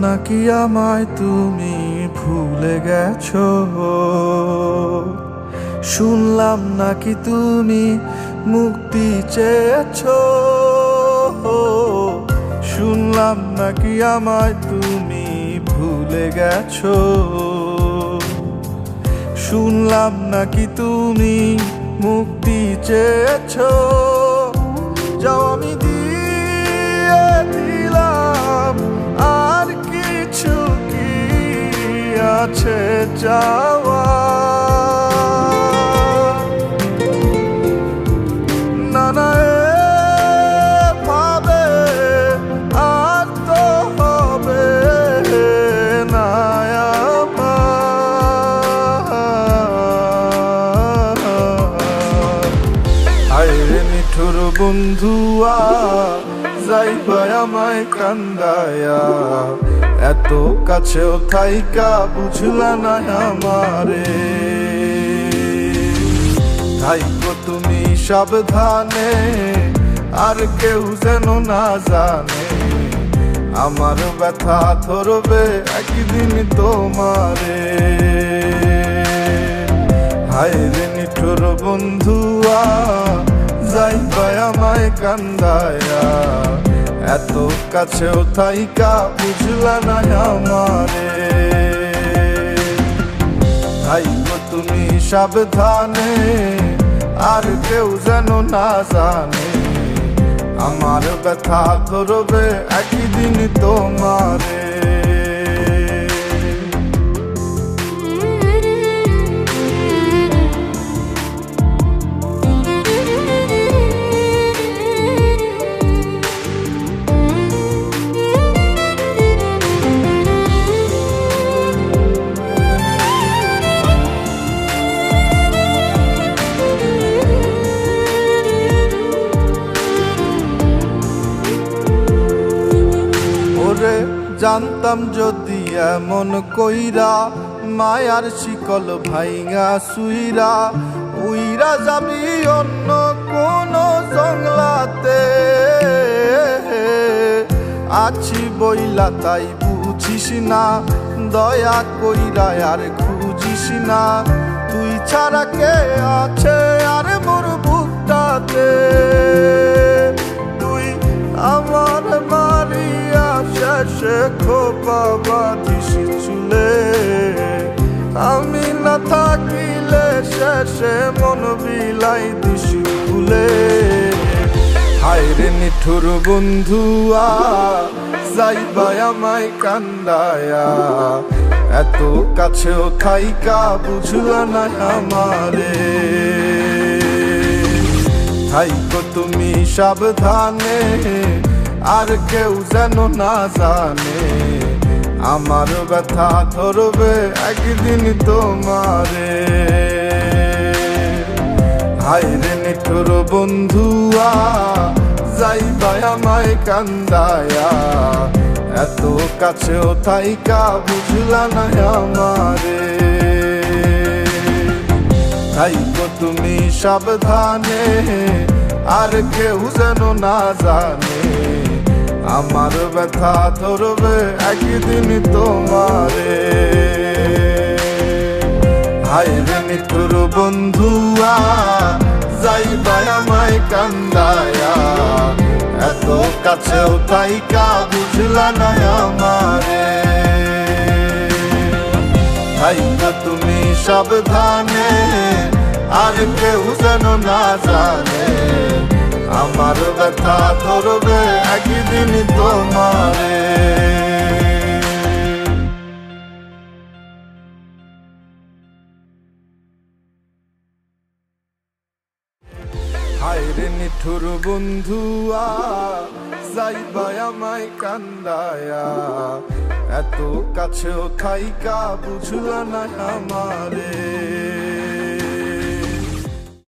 নাকি আমায় তুমি ভুলে গেছো? শুনলাম নাকি তুমি মুক্তি চেয়েছো? শুনলাম নাকি আমায় তুমি ভুলে গেছো? শুনলাম নাকি তুমি মুক্তি চেয়েছো? যাও আমি দিয়ে দিলাম, আর কিছু কি আছে চাওয়া? না না এভাবে আর তো হবে না আমার। হায়রে নিঠুর বন্ধুয়া, যাইবা আমায় কান্দায়া, এত কাছেও থাইকা বুঝলা না আমারে। থাইকো তুমি সাবধানে, আর কেউ যেন না জানে, আমার ব্যথা ধরবে একদিন তোমারে। হায়রে নিঠুর বন্ধুয়া, যাইবা আমায় কান্দায়া, এত কাছেও থাইকা বুঝলা না আমারে। থাইকো তুমি সাবধানে, আর কেউ যেন না জানে, আমার ব্যথা ধরবে একদিন তোমারে। জানতাম যদি এমন কইরা মায়ার শিকল ভাইঙা সুইরা উইরা যাবি অন্য কোন জংলাতে। আছি বইলা তাই বুঝিস না, দয়া কইরা আর খুঁজিস না, তুই ছাড়া কে আছে আর মোর বুকটাতে। তুই আমার মারিয়া শেষে খোপা বাঁধিস চুলে, আমি না থাকিলে শেষে মন বিলাই দিস ভুলে। হায়রে নিঠুর বন্ধুয়া, যাইবা আমায় কান্দায়া, এত কাছেও থাইকা বুঝলা না আমারে। থাইকো তুমি সাবধানে, আর কেউ যেন না জানে, আমার ব্যথা ধরবে একদিন তোমারে। হায়রে নিঠুর বন্ধুয়া, যাইবা আমায় কান্দায়া, এত কাছেও থাইকা বুঝলা না আমারে। থাইকো তুমি সাবধানে, আর কেউ যেন না জানে, আমার ব্যথা ধরবে একদিন তোমারে। হায়রে নিঠুর বন্ধুয়া, যাইবা আমায় কান্দায়া, এত কাছেও থাইকা বুঝলা না আমারে। থাইকো তুমি সাবধানে, আর কেউ যেন না জানে, আমার ব্যথা ধরবে একদিন তোমারে। হায়রে নিঠুর বন্ধুয়া, যাইবা আমায় কান্দায়া, এত কাছেও থাইকা বুঝলা না আমারে।